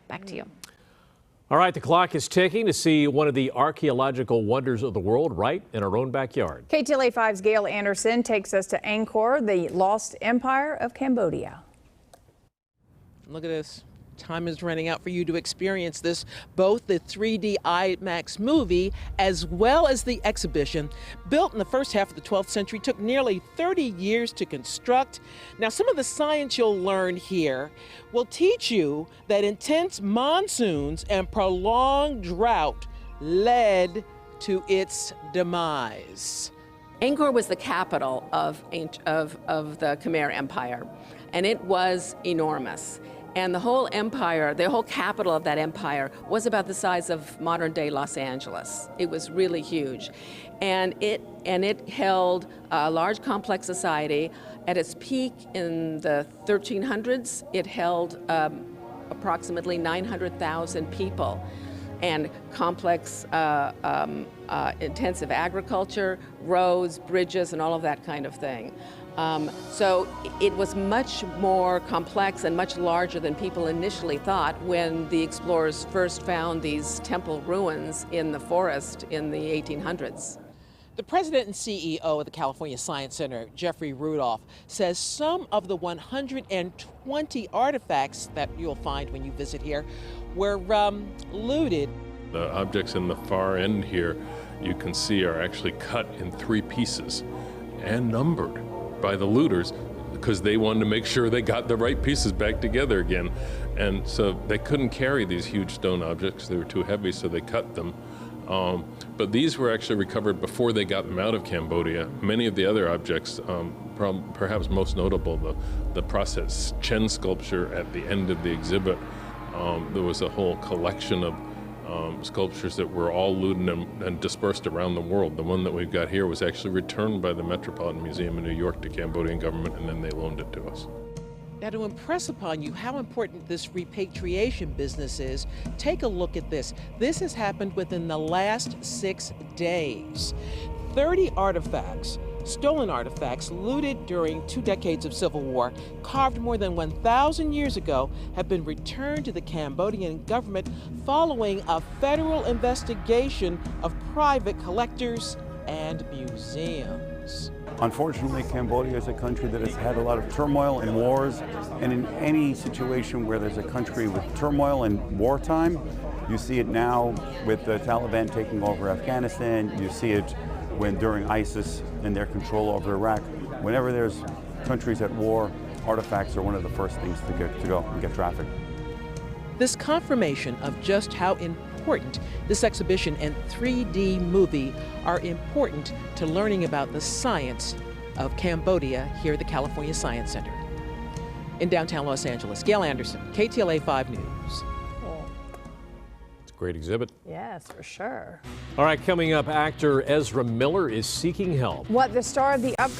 Back to you. All right, the clock is ticking to see one of the archaeological wonders of the world right in our own backyard. KTLA 5's Gail Anderson takes us to Angkor, the lost empire of Cambodia. Look at this. Time is running out for you to experience this, both the 3D IMAX movie as well as the exhibition. Built in the first half of the 12th century, took nearly 30 years to construct. Now, some of the science you'll learn here will teach you that intense monsoons and prolonged drought led to its demise. Angkor was the capital of the Khmer Empire, and it was enormous. And the whole empire, the whole capital of that empire was about the size of modern-day Los Angeles. It was really huge. And it held a large complex society. At its peak in the 1300s, it held approximately 900,000 people, and complex, intensive agriculture, roads, bridges, and all of that kind of thing. So it was much more complex and much larger than people initially thought when the explorers first found these temple ruins in the forest in the 1800s. The president and CEO of the California Science Center, Jeffrey Rudolph, says some of the 120 artifacts that you'll find when you visit here were looted. The objects in the far end here, you can see, are actually cut in 3 pieces and numbered by the looters because they wanted to make sure they got the right pieces back together again. And so they couldn't carry these huge stone objects. They were too heavy, so they cut them. But these were actually recovered before they got them out of Cambodia. Many of the other objects, perhaps most notable, the process Chen sculpture at the end of the exhibit. There was a whole collection of sculptures that were all looted and dispersed around the world. The one that we've got here was actually returned by the Metropolitan Museum in New York to Cambodian government, and then they loaned it to us. Now, to impress upon you how important this repatriation business is, take a look at this. This has happened within the last 6 days. 30 artifacts, stolen artifacts looted during 2 decades of civil war, carved more than 1,000 years ago, have been returned to the Cambodian government following a federal investigation of private collectors and museums. Unfortunately, Cambodia is a country that has had a lot of turmoil and wars, and in any situation where there's a country with turmoil and wartime, you see it now with the Taliban taking over Afghanistan, you see it during ISIS and their control over Iraq. Whenever there's countries at war, artifacts are one of the first things to go and get trafficked. This confirmation of just how important this exhibition and 3D movie are important to learning about the science of Cambodia here at the California Science Center. In downtown Los Angeles, Gail Anderson, KTLA 5 News. It's a great exhibit. Yes, for sure. All right, coming up, actor Ezra Miller is seeking help. What the star of the upcoming